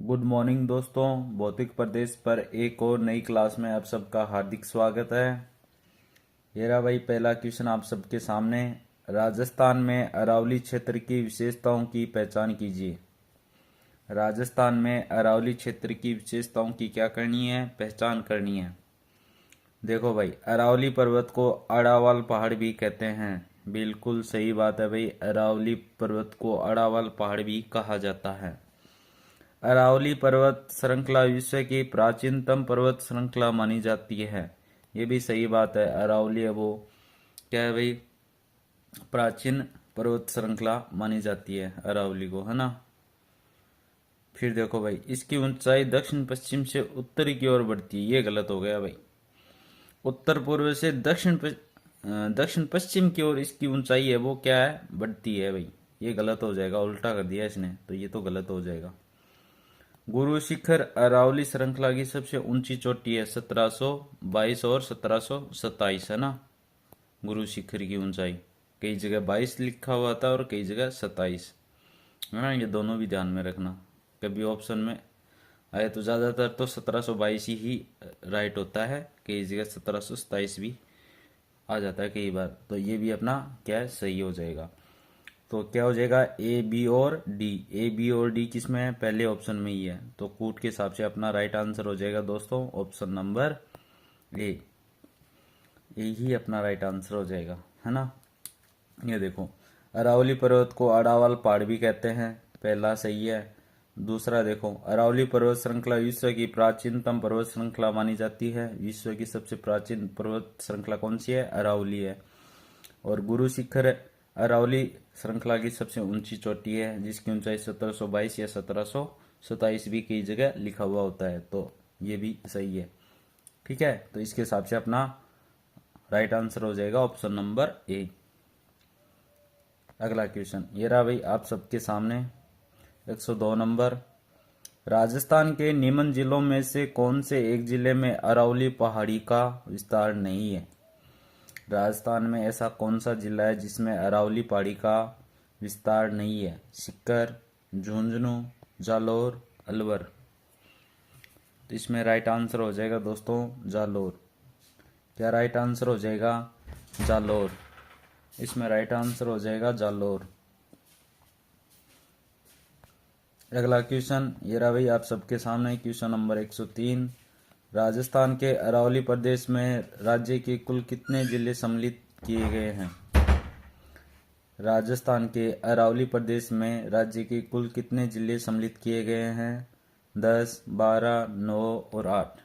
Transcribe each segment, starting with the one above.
Good morning दोस्तों। भौतिक प्रदेश पर एक और नई क्लास में आप सबका हार्दिक स्वागत है। ये रहा भाई पहला क्वेश्चन आप सबके सामने। राजस्थान में अरावली क्षेत्र की विशेषताओं की पहचान कीजिए। राजस्थान में अरावली क्षेत्र की विशेषताओं की क्या करनी है? पहचान करनी है। देखो भाई, अरावली पर्वत को अड़ावाल पहाड़ भी कहते हैं। बिल्कुल सही बात है भाई, अरावली पर्वत को अड़ावाल पहाड़ भी कहा जाता है। अरावली पर्वत श्रृंखला विश्व की प्राचीनतम पर्वत श्रृंखला मानी जाती है। ये भी सही बात है, अरावली है वो क्या है भाई, प्राचीन पर्वत श्रृंखला मानी जाती है अरावली को, है ना। फिर देखो भाई, इसकी ऊंचाई दक्षिण पश्चिम से उत्तरी की ओर बढ़ती है। ये गलत हो गया भाई। उत्तर पूर्व से दक्षिण पश्चिम की ओर इसकी ऊंचाई है वो क्या है, बढ़ती है भाई। ये गलत हो जाएगा, उल्टा कर दिया इसने, तो ये तो गलत हो जाएगा। गुरु शिखर अरावली श्रृंखला की सबसे ऊंची चोटी है, 1722 और 1727, है ना। गुरु शिखर की ऊंचाई कई जगह 22 लिखा हुआ था और कई जगह 27, है ना। ये दोनों भी ध्यान में रखना, कभी ऑप्शन में आए तो ज़्यादातर तो 1722 ही राइट होता है, कई जगह 1727 भी आ जाता है कई बार, तो ये भी अपना क्या है, सही हो जाएगा। तो क्या हो जाएगा, ए बी और डी। ए बी और डी किसमें है? पहले ऑप्शन में ही है, तो कूट के हिसाब से अपना राइट आंसर हो जाएगा दोस्तों ऑप्शन नंबर ए। यही अपना राइट आंसर हो जाएगा, है ना। ये देखो, अरावली पर्वत को अड़ावाल पहाड़ भी कहते हैं, पहला सही है। दूसरा देखो, अरावली पर्वत श्रृंखला विश्व की प्राचीनतम पर्वत श्रृंखला मानी जाती है। विश्व की सबसे प्राचीन पर्वत श्रृंखला कौन सी है? अरावली है। और गुरु शिखर अरावली श्रृंखला की सबसे ऊंची चोटी है, जिसकी ऊंचाई 1722 या 1727 भी कई जगह लिखा हुआ होता है, तो ये भी सही है। ठीक है, तो इसके हिसाब से अपना राइट आंसर हो जाएगा ऑप्शन नंबर ए। अगला क्वेश्चन ये रहा भाई आप सबके सामने, 102 नंबर। राजस्थान के निम्न जिलों में से कौन से एक जिले में अरावली पहाड़ी का विस्तार नहीं है? राजस्थान में ऐसा कौन सा जिला है जिसमें अरावली पहाड़ी का विस्तार नहीं है? सीकर, झुंझुनू, जालोर, अलवर। तो इसमें राइट आंसर हो जाएगा दोस्तों जालोर। क्या राइट आंसर हो जाएगा? जालोर। इसमें राइट आंसर हो जाएगा जालोर। अगला क्वेश्चन ये रहा भाई आप सबके सामने, क्वेश्चन नंबर 103। राजस्थान के अरावली प्रदेश में राज्य के कुल कितने जिले सम्मिलित किए गए हैं? राजस्थान के अरावली प्रदेश में राज्य के कुल कितने जिले सम्मिलित किए गए हैं? 10, 12, 9 और 8।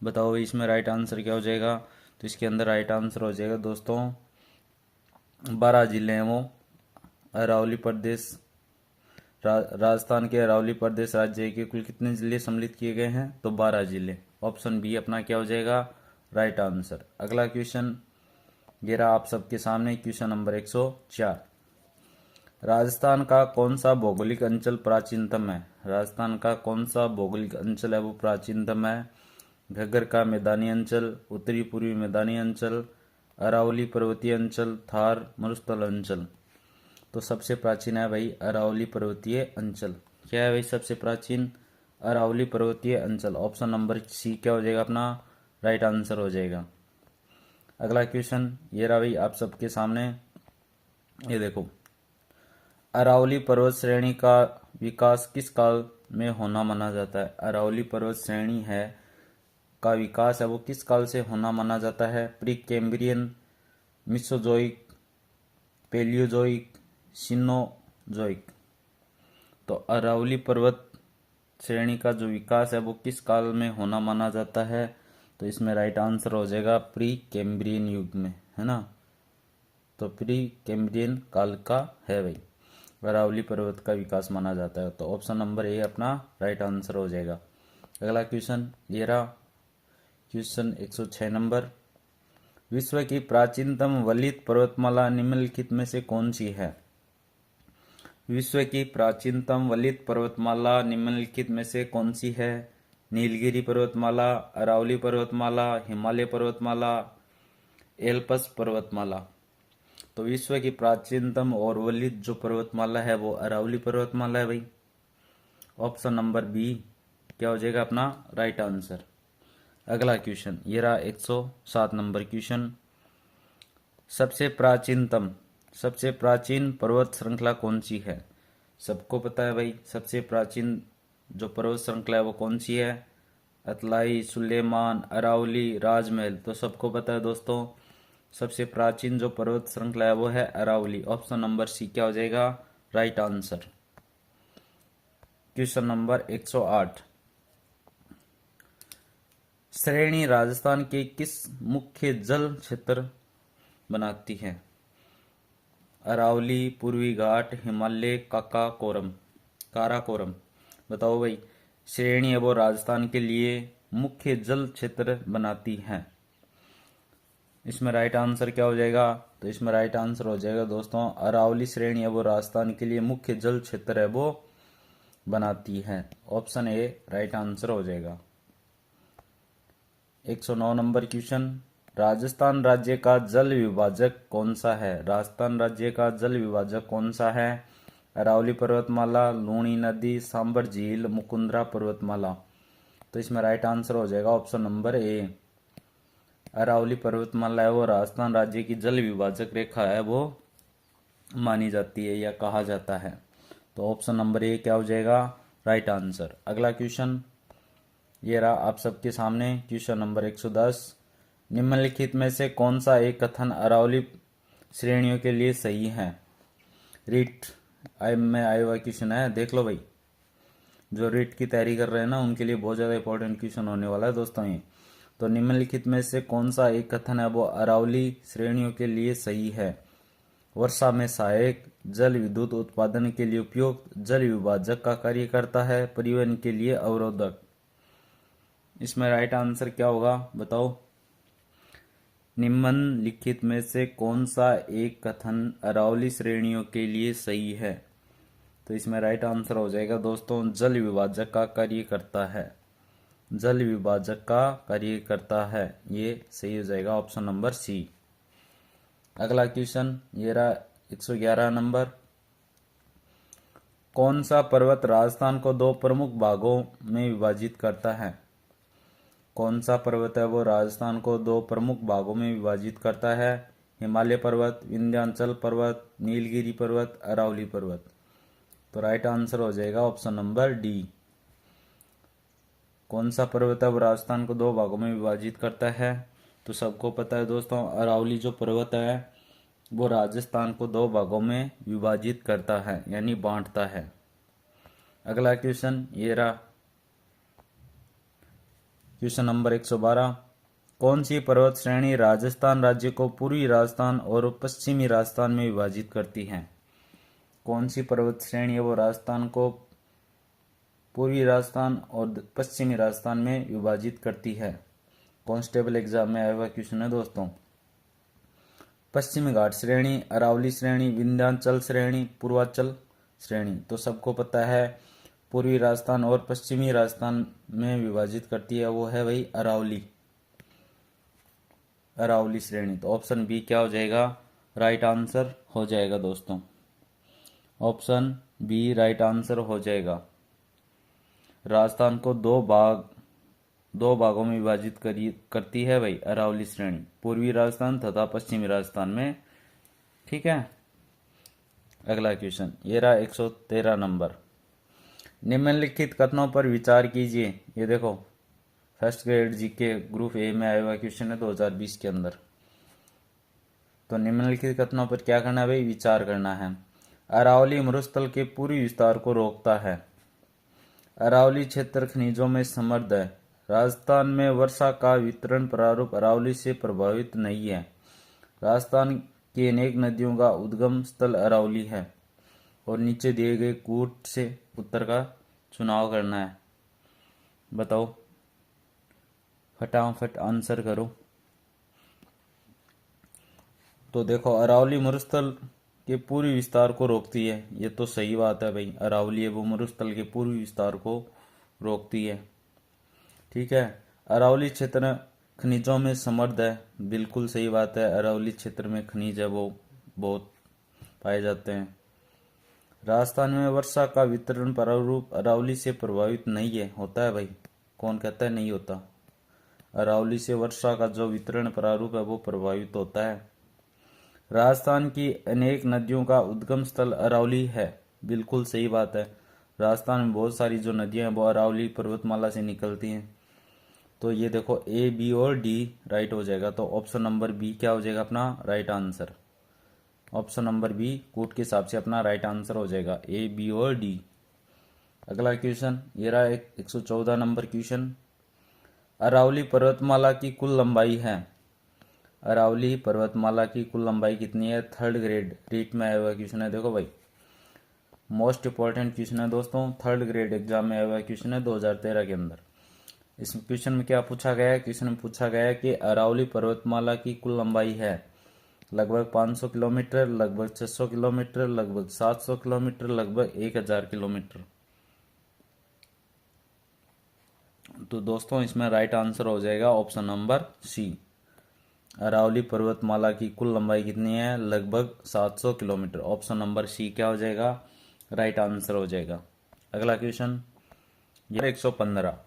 बताओ भाई, इसमें राइट आंसर क्या हो जाएगा? तो इसके अंदर राइट आंसर हो जाएगा दोस्तों 12 जिले हैं वो। अरावली प्रदेश राजस्थान के अरावली प्रदेश राज्य के कुल कितने जिले सम्मिलित किए गए हैं? तो 12 जिले। ऑप्शन बी अपना क्या हो जाएगा? Right answer. अगला क्वेश्चन ये रहा आप सबके सामने, क्वेश्चन नंबर 104। राजस्थान का कौन सा भौगोलिक अंचल प्राचीनतम है? राजस्थान का कौन सा भौगोलिक अंचल है वो प्राचीनतम है? घग्गर का मैदानी अंचल, उत्तरी पूर्वी मैदानी अंचल, अरावली पर्वतीय अंचल, थार मरुस्थल अंचल। तो सबसे प्राचीन है भाई अरावली पर्वतीय अंचल। क्या है भाई सबसे प्राचीन? अरावली पर्वतीय अंचल। ऑप्शन नंबर सी क्या हो जाएगा अपना? राइट आंसर हो जाएगा। अगला क्वेश्चन ये रहा भाई आप सबके सामने, ये देखो, अरावली पर्वत श्रेणी का विकास किस काल में होना माना जाता है? अरावली पर्वत श्रेणी है का विकास है वो किस काल से होना माना जाता है? Precambrian, Mesozoic, Palaeozoic, Cenozoic. तो अरावली पर्वत श्रेणी का जो विकास है वो किस काल में होना माना जाता है? तो इसमें राइट आंसर हो जाएगा प्री कैम्ब्रियन युग में, है ना। तो प्री कैम्ब्रियन काल का है भाई अरावली पर्वत का विकास माना जाता है, तो ऑप्शन नंबर ए अपना राइट आंसर हो जाएगा। अगला क्वेश्चन ये रहा, क्वेश्चन 106 नंबर। विश्व की प्राचीनतम वलित पर्वतमाला निम्नलिखित में से कौन सी है? विश्व की प्राचीनतम वलित पर्वतमाला निम्नलिखित में से कौन सी है? नीलगिरी पर्वतमाला, अरावली पर्वतमाला, हिमालय पर्वतमाला, एल्पस पर्वतमाला। तो विश्व की प्राचीनतम और वलित जो पर्वतमाला है वो अरावली पर्वतमाला है भाई। ऑप्शन नंबर बी क्या हो जाएगा अपना राइट आंसर। अगला क्वेश्चन, ये रहा 107 नंबर क्वेश्चन। सबसे प्राचीन पर्वत श्रृंखला कौन सी है? सबको पता है भाई, सबसे प्राचीन जो पर्वत श्रृंखला है वो कौन सी है? अतलाई, सुलेमान, अरावली, राजमहल। तो सबको पता है दोस्तों, सबसे प्राचीन जो पर्वत श्रृंखला है वो है अरावली। ऑप्शन नंबर सी क्या हो जाएगा राइट आंसर। क्वेश्चन नंबर 108, श्रेणी राजस्थान के किस मुख्य जल क्षेत्र बनाती है? अरावली, पूर्वी घाट, हिमालय, काराकोरम। बताओ भाई, श्रेणी है वो राजस्थान के लिए मुख्य जल क्षेत्र बनाती है। इसमें राइट आंसर क्या हो जाएगा? तो इसमें राइट आंसर हो जाएगा दोस्तों, अरावली श्रेणी है वो राजस्थान के लिए मुख्य जल क्षेत्र है वो बनाती है। ऑप्शन ए राइट आंसर हो जाएगा। 109 नंबर क्वेश्चन, राजस्थान राज्य का जल विभाजक कौन सा है? राजस्थान राज्य का जल विभाजक कौन सा है? अरावली पर्वतमाला, लूणी नदी, सांबर झील, मुकुंदरा पर्वतमाला। तो इसमें राइट आंसर हो जाएगा ऑप्शन नंबर ए। अरावली पर्वतमाला है वो राजस्थान राज्य की जल विभाजक रेखा है वो मानी जाती है या कहा जाता है। तो ऑप्शन नंबर ए क्या हो जाएगा राइट आंसर। अगला क्वेश्चन ये रहा आप सबके सामने, क्वेश्चन नंबर 110, निम्नलिखित में से कौन सा एक कथन अरावली श्रेणियों के लिए सही है? रीट में आया हुआ क्वेश्चन है, देख लो भाई, जो रीट की तैयारी कर रहे हैं ना उनके लिए बहुत ज़्यादा इंपॉर्टेंट क्वेश्चन होने वाला है दोस्तों ये। तो निम्नलिखित में से कौन सा एक कथन है वो अरावली श्रेणियों के लिए सही है? वर्षा में सहायक, जल विद्युत उत्पादन के लिए उपयुक्त, जल विभाजक का कार्य करता है, परिवहन के लिए अवरोधक। इसमें राइट आंसर क्या होगा बताओ? निम्नलिखित में से कौन सा एक कथन अरावली श्रेणियों के लिए सही है? तो इसमें राइट आंसर हो जाएगा दोस्तों, जल विभाजक का कार्य करता है। जल विभाजक का कार्य करता है, ये सही हो जाएगा ऑप्शन नंबर सी। अगला क्वेश्चन ये रहा 111 नंबर, कौन सा पर्वत राजस्थान को दो प्रमुख भागों में विभाजित करता है? कौन सा पर्वत है वो राजस्थान को दो प्रमुख भागों में विभाजित करता है? हिमालय पर्वत, विंध्याचल पर्वत, नीलगिरी पर्वत, अरावली पर्वत। तो राइट आंसर हो जाएगा ऑप्शन नंबर डी। कौन सा पर्वत है वो राजस्थान को दो भागों में विभाजित करता है? तो सबको पता है दोस्तों, अरावली जो पर्वत है वो राजस्थान को दो भागों में विभाजित करता है यानी बांटता है। अगला क्वेश्चन ये रहा क्वेश्चन नंबर 112, कौन सी पर्वत श्रेणी राजस्थान राज्य को पूर्वी राजस्थान और पश्चिमी राजस्थान में विभाजित करती है? कौन सी पर्वत श्रेणी है वो राजस्थान को पूर्वी राजस्थान और पश्चिमी राजस्थान में विभाजित करती है? कांस्टेबल एग्जाम में आया हुआ क्वेश्चन है दोस्तों। पश्चिमी घाट श्रेणी, अरावली श्रेणी, विंध्याचल श्रेणी, पूर्वांचल श्रेणी। तो सबको पता है पूर्वी राजस्थान और पश्चिमी राजस्थान में विभाजित करती है वो है भाई अरावली श्रेणी। तो ऑप्शन बी क्या हो जाएगा राइट आंसर हो जाएगा दोस्तों। ऑप्शन बी राइट आंसर हो जाएगा। राजस्थान को दो भागों में विभाजित करती है भाई अरावली श्रेणी, पूर्वी राजस्थान तथा पश्चिमी राजस्थान में। ठीक है। अगला क्वेश्चन ये रहा 113 नंबर, निम्नलिखित कथनों पर विचार कीजिए। ये देखो first grade GK group A में आया हुआ क्वेश्चन है 2020 के अंदर। तो निम्नलिखित कथनों पर क्या करना है भाई विचार करना है। अरावली मरुस्थल के पूर्वी विस्तार को रोकता है। अरावली क्षेत्र खनिजों में समृद्ध है। राजस्थान में वर्षा का वितरण प्रारूप अरावली से प्रभावित नहीं है। राजस्थान की अनेक नदियों का उद्गम स्थल अरावली है। और नीचे दिए गए कूट से उत्तर का चुनाव करना है। बताओ फटाफट आंसर करो। तो देखो अरावली मरुस्थल के पूर्वी विस्तार को रोकती है, ये तो सही बात है भाई। अरावली है वो मरुस्थल के पूर्वी विस्तार को रोकती है। ठीक है। अरावली क्षेत्र खनिजों में समृद्ध है, बिल्कुल सही बात है। अरावली क्षेत्र में खनिज है वो बहुत पाए जाते हैं। राजस्थान में वर्षा का वितरण प्रारूप अरावली से प्रभावित नहीं है। होता है भाई? कौन कहता है नहीं होता? अरावली से वर्षा का जो वितरण प्रारूप है वो प्रभावित होता है। राजस्थान की अनेक नदियों का उद्गम स्थल अरावली है। बिल्कुल सही बात है। राजस्थान में बहुत सारी जो नदियां हैं वो अरावली पर्वतमाला से निकलती हैं। तो ये देखो ए, बी और डी राइट हो जाएगा। तो ऑप्शन नंबर बी क्या हो जाएगा अपना right answer? Option number B कूट के हिसाब से अपना राइट आंसर हो जाएगा, ए, बी और डी। अगला क्वेश्चन ये रहा 114 नंबर क्वेश्चन। अरावली पर्वतमाला की कुल लंबाई है। अरावली पर्वतमाला की कुल लंबाई कितनी है? थर्ड ग्रेड रीट में आया हुआ क्वेश्चन है। देखो भाई मोस्ट इंपॉर्टेंट क्वेश्चन है दोस्तों, थर्ड ग्रेड एग्जाम में आया हुआ क्वेश्चन है 2013 के अंदर। इस क्वेश्चन में क्या पूछा गया है? क्वेश्चन में पूछा गया है कि अरावली पर्वतमाला की कुल लंबाई है लगभग 500 किलोमीटर, लगभग 600 किलोमीटर, लगभग 700 किलोमीटर, लगभग 1000 किलोमीटर। तो दोस्तों इसमें राइट आंसर हो जाएगा ऑप्शन नंबर सी। अरावली पर्वतमाला की कुल लंबाई कितनी है? लगभग 700 किलोमीटर। ऑप्शन नंबर सी क्या हो जाएगा? राइट आंसर हो जाएगा। अगला क्वेश्चन ये 115।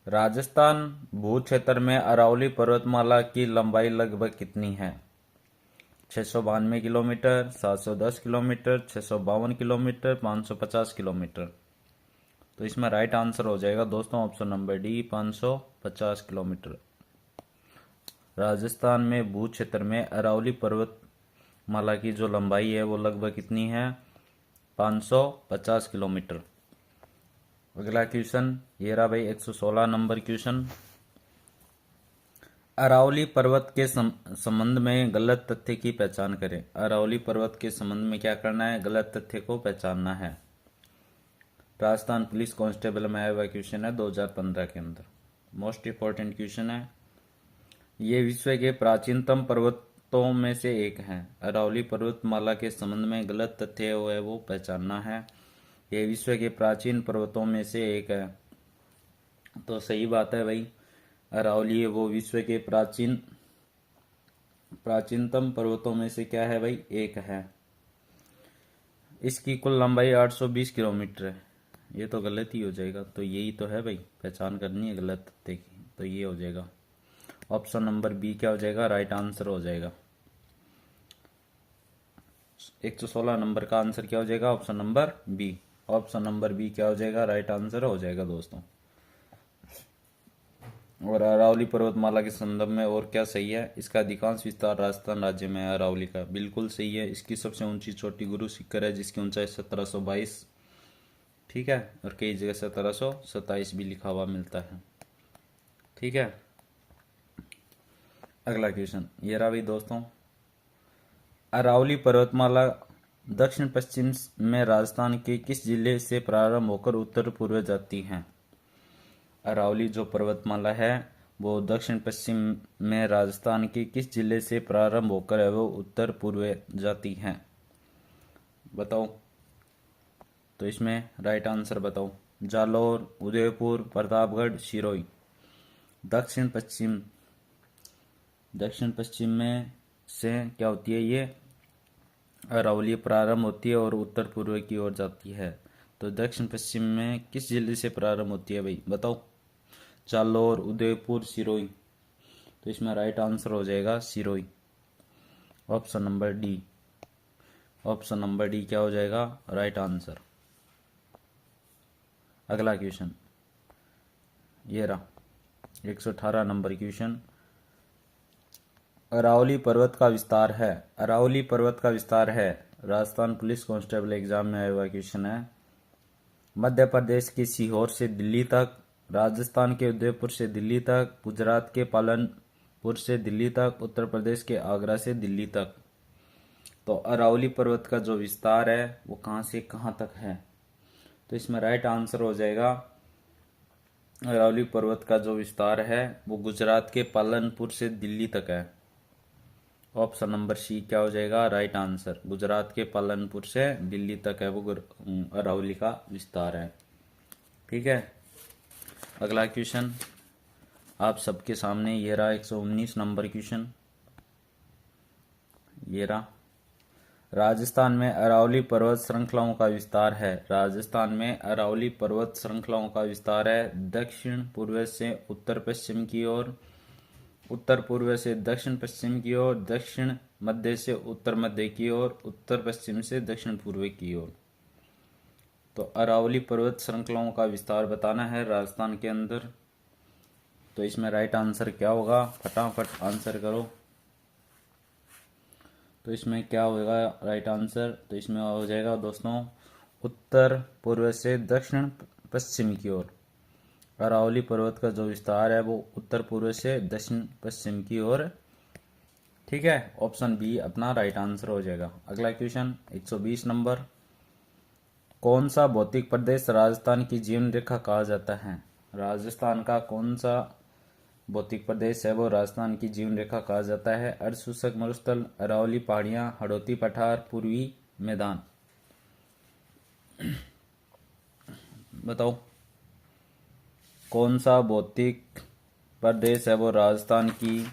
राजस्थान भू क्षेत्र में अरावली पर्वतमाला की लंबाई लगभग कितनी है? 692 किलोमीटर, 710 किलोमीटर, 652 किलोमीटर, 550 किलोमीटर। तो इसमें राइट आंसर हो जाएगा दोस्तों option number D 550 kilometre. Rajasthan में भू क्षेत्र में अरावली पर्वतमाला की जो लंबाई है वो लगभग कितनी है? 550 किलोमीटर। अगला क्वेश्चन ये रहा भाई 116 नंबर क्वेश्चन। अरावली पर्वत के संबंध में गलत तथ्य की पहचान करें। अरावली पर्वत के संबंध में क्या करना है? गलत तथ्य को पहचानना है। राजस्थान पुलिस कांस्टेबल में आया हुआ क्वेश्चन है 2015 के अंदर। मोस्ट इंपॉर्टेंट क्वेश्चन है। ये विश्व के प्राचीनतम पर्वतों में से एक है। अरावली पर्वतमाला के संबंध में गलत तथ्य है वो पहचानना है। ये विश्व के प्राचीन पर्वतों में से एक है। तो सही बात है भाई, अरावली वो विश्व के प्राचीनतम पर्वतों में से क्या है भाई? एक है। इसकी कुल लंबाई 820 किलोमीटर है। ये तो गलत ही हो जाएगा। तो यही तो है भाई, पहचान करनी है गलत तथ्य की। तो ये हो जाएगा ऑप्शन नंबर बी क्या हो जाएगा? राइट आंसर हो जाएगा। 116 नंबर का आंसर क्या हो जाएगा? Option number B. Option number B क्या हो जाएगा? राइट आंसर हो जाएगा दोस्तों। और अरावली पर्वतमाला के संदर्भ में और क्या सही है? इसका अधिकांश विस्तार राजस्थान राज्य में है। अरावली का बिल्कुल सही है। इसकी सबसे ऊंची चोटी गुरु शिखर है जिसकी ऊंचाई 1722, ठीक है, और कई जगह 1727 भी लिखा हुआ मिलता है, ठीक है। अगला क्वेश्चन ये रहा भाई दोस्तों। अरावली पर्वतमाला दक्षिण पश्चिम में राजस्थान के किस जिले से प्रारंभ होकर उत्तर पूर्व जाती है? अरावली जो पर्वतमाला है वो दक्षिण पश्चिम में राजस्थान के किस जिले से प्रारंभ होकर है वो उत्तर पूर्व जाती है? बताओ। तो इसमें राइट आंसर बताओ। जालौर, उदयपुर, प्रतापगढ़, सिरोही। दक्षिण पश्चिम में से क्या होती है? ये अरावली प्रारंभ होती है और उत्तर पूर्व की ओर जाती है। तो दक्षिण पश्चिम में किस जिले से प्रारंभ होती है भाई? बताओ। जालौर, उदयपुर, सिरोही। तो इसमें राइट आंसर हो जाएगा Sirohi. Option number D. Option number D क्या हो जाएगा? Right answer. अगला क्वेश्चन ये रहा 118 नंबर क्वेश्चन। अरावली पर्वत का विस्तार है। अरावली पर्वत का विस्तार है राजस्थान पुलिस कांस्टेबल एग्जाम में आया हुआ क्वेश्चन है। मध्य प्रदेश के सीहोर से दिल्ली तक, राजस्थान के उदयपुर से दिल्ली तक, गुजरात के पालनपुर से दिल्ली तक, उत्तर प्रदेश के आगरा से दिल्ली तक। तो अरावली पर्वत का जो विस्तार है वो कहाँ से कहाँ तक है? तो इसमें राइट आंसर हो जाएगा अरावली पर्वत का जो विस्तार है वो गुजरात के पालनपुर से दिल्ली तक है। ऑप्शन नंबर सी क्या हो जाएगा? Right answer. गुजरात के पालनपुर से दिल्ली तक है वो अरावली का विस्तार है, ठीक है। अगला क्वेश्चन आप सबके सामने ये रहा 119 नंबर क्वेश्चन। ये रहा राजस्थान में अरावली पर्वत श्रृंखलाओं का विस्तार है। राजस्थान में अरावली पर्वत श्रृंखलाओं का विस्तार है। दक्षिण पूर्व से उत्तर पश्चिम की ओर, उत्तर पूर्व से दक्षिण पश्चिम की ओर, दक्षिण मध्य से उत्तर मध्य की ओर, उत्तर पश्चिम से दक्षिण पूर्व की ओर। तो अरावली पर्वत श्रृंखलाओं का विस्तार बताना है राजस्थान के अंदर। तो इसमें राइट आंसर क्या होगा, फटाफट आंसर करो। तो इसमें क्या होगा राइट आंसर, तो इसमें हो जाएगा दोस्तों उत्तर पूर्व से दक्षिण पश्चिम की ओर। अरावली पर्वत का जो विस्तार है वो उत्तर पूर्व से दक्षिण पश्चिम की ओर। ठीक है, ऑप्शन बी अपना राइट आंसर हो जाएगा। अगला क्वेश्चन 120 नंबर। कौन सा भौतिक प्रदेश राजस्थान की जीवन रेखा कहा जाता है? राजस्थान का कौन सा भौतिक प्रदेश है वो राजस्थान की जीवन रेखा कहा जाता है? अर्धशुष्क मरुस्थल, अरावली पहाड़ियां, हड़ौती पठार, पूर्वी मैदान। बताओ कौन सा भौतिक प्रदेश है वो राजस्थान की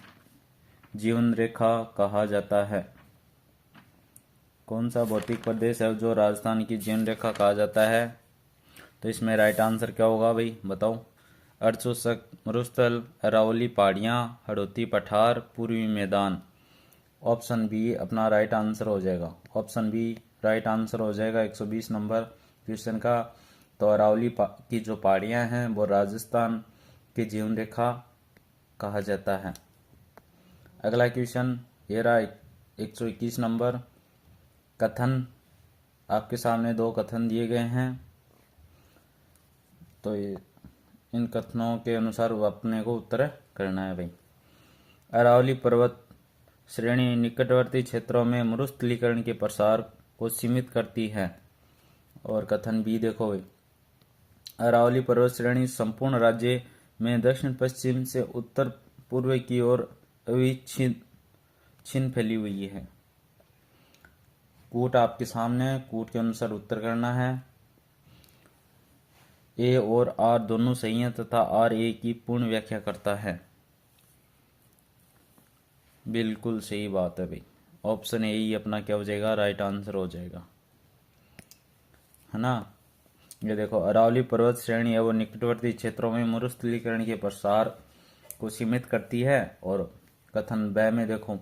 जीवन रेखा कहा जाता है? कौन सा भौतिक प्रदेश है जो राजस्थान की जीवन रेखा कहा जाता है? तो इसमें राइट आंसर क्या होगा भाई, बताओ। अर्धशुष्क मरुस्थल, अरावली पहाड़ियां, हड़ौती पठार, पूर्वी मैदान। ऑप्शन बी अपना राइट आंसर हो जाएगा। ऑप्शन बी राइट आंसर हो जाएगा 120 नंबर क्वेश्चन का। तो अरावली की जो पहाड़ियां हैं वो राजस्थान की जीवन रेखा कहा जाता है। अगला क्वेश्चन ये रहा 121 नंबर। कथन, आपके सामने दो कथन दिए गए हैं, तो इन कथनों के अनुसार अपने को उत्तर करना है भाई। अरावली पर्वत श्रेणी निकटवर्ती क्षेत्रों में मरुस्थलीकरण के प्रसार को सीमित करती है। और कथन बी देखो भाई, अरावली पर्वत श्रेणी संपूर्ण राज्य में दक्षिण पश्चिम से उत्तर पूर्व की ओर अविच्छिन्न फैली हुई है। कूट आपके सामने, कूट के अनुसार उत्तर करना है। ए और आर दोनों सही हैं तथा आर ए की पूर्ण व्याख्या करता है। बिल्कुल सही बात है भाई, ऑप्शन ए ही अपना क्या हो जाएगा, राइट आंसर हो जाएगा, है ना। ये देखो अरावली पर्वत श्रेणी है वो निकटवर्ती क्षेत्रों में मरुस्थलीकरण के प्रसार को सीमित करती है। और कथन ब में देखो,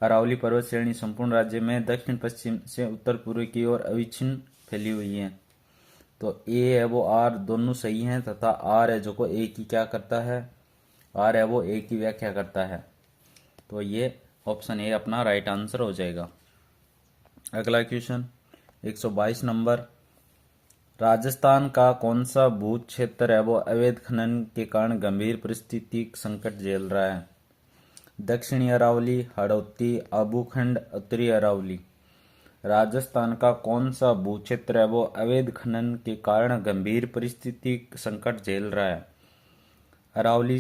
अरावली पर्वत श्रेणी संपूर्ण राज्य में दक्षिण पश्चिम से उत्तर पूर्व की ओर अविच्छिन्न फैली हुई है। तो ए है वो आर दोनों सही हैं तथा आर है जो को ए की क्या करता है, आर है वो ए की व्याख्या करता है। तो ये ऑप्शन ए अपना राइट आंसर हो जाएगा। अगला क्वेश्चन 122 नंबर। राजस्थान का कौन सा भू क्षेत्र है वो अवैध खनन के कारण गंभीर पारिस्थितिक संकट झेल रहा है? दक्षिणी अरावली, हड़ौती, आबूखंड, उत्तरी अरावली। राजस्थान का कौन सा भू क्षेत्र है वो अवैध खनन के कारण गंभीर पारिस्थितिक संकट झेल रहा है? अरावली,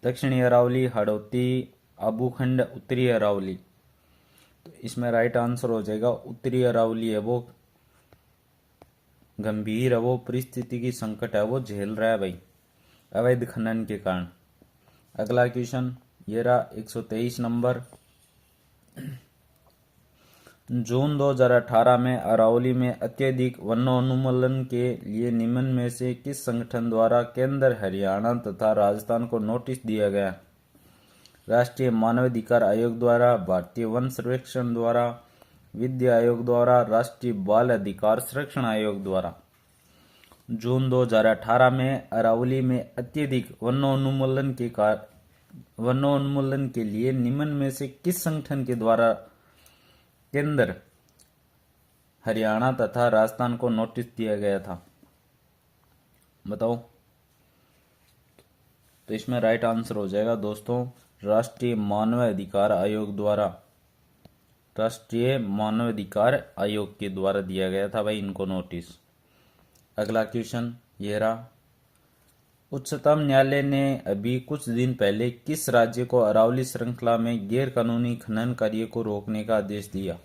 दक्षिणी अरावली, हड़ौती, आबूखंड, उत्तरी अरावली। तो इसमें राइट आंसर हो जाएगा उत्तरी अरावली है वो गंभीर है वो पारिस्थितिकी संकट है वो झेल रहा है भाई अवैध खनन के कारण। अगला क्वेश्चन ये रहा 123 नंबर। जून 2018 में अरावली में अत्यधिक वनोन्मूलन के लिए निम्न में से किस संगठन द्वारा केंद्र, हरियाणा तथा राजस्थान को नोटिस दिया गया? राष्ट्रीय मानवाधिकार आयोग द्वारा, भारतीय वन सर्वेक्षण द्वारा, विद्या आयोग द्वारा, राष्ट्रीय बाल अधिकार संरक्षण आयोग द्वारा। जून 2018 में अरावली में अत्यधिक वनोन्मूलन के लिए निम्न में से किस संगठन के द्वारा केंद्र, हरियाणा तथा राजस्थान को नोटिस दिया गया था? बताओ। तो इसमें राइट आंसर हो जाएगा दोस्तों राष्ट्रीय मानवाधिकार आयोग द्वारा, राष्ट्रीय मानवाधिकार आयोग के द्वारा दिया गया था भाई इनको नोटिस। अगला क्वेश्चन ये रहा। उच्चतम न्यायालय ने अभी कुछ दिन पहले किस राज्य को अरावली श्रृंखला में गैर कानूनी खनन कार्य को रोकने का आदेश दिया?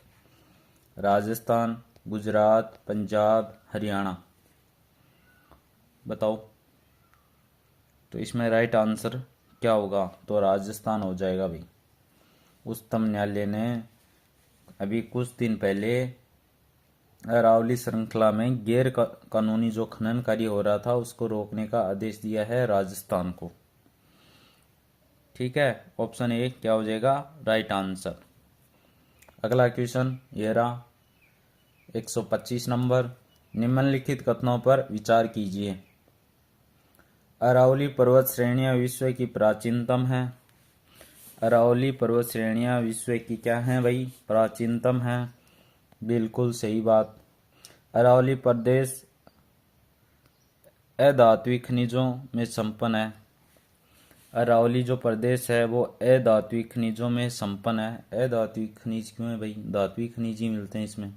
राजस्थान, गुजरात, पंजाब, हरियाणा। बताओ। तो इसमें राइट आंसर क्या होगा? तो राजस्थान हो जाएगा भाई। उच्चतम न्यायालय ने अभी कुछ दिन पहले अरावली श्रृंखला में गैर कानूनी जो खनन कार्य हो रहा था उसको रोकने का आदेश दिया है राजस्थान को। ठीक है, ऑप्शन ए क्या हो जाएगा राइट आंसर। अगला क्वेश्चन ये रहा 125 नंबर। निम्नलिखित कथनों पर विचार कीजिए। अरावली पर्वत श्रेणियां विश्व की प्राचीनतम है। अरावली पर्वत श्रेणियां विश्व की क्या हैं भाई, प्राचीनतम है। बिल्कुल सही बात। अरावली प्रदेश अधात्विक खनिजों में संपन्न है। अरावली जो प्रदेश है वो अधात्विक खनिजों में संपन्न है। अधात्विक खनिज क्यों है भाई, धात्विक खनिज ही मिलते हैं इसमें,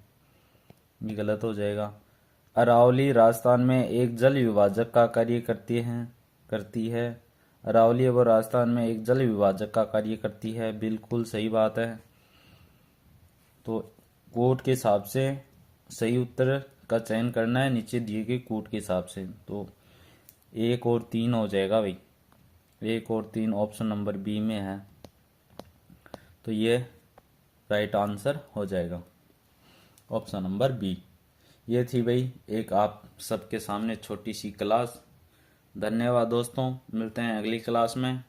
ये गलत हो जाएगा। अरावली राजस्थान में एक जल विभाजक का कार्य करती है। अरावली वो राजस्थान में एक जल विभाजक का कार्य करती है। बिल्कुल सही बात है। तो कोड के हिसाब से सही उत्तर का चयन करना है नीचे दिए गए कोड के हिसाब से। तो 1 और 3 हो जाएगा भाई, 1 और 3 ऑप्शन नंबर बी में है, तो ये राइट आंसर हो जाएगा ऑप्शन नंबर बी। ये थी भाई एक आप सबके सामने छोटी सी क्लास। धन्यवाद दोस्तों, मिलते हैं अगली क्लास में।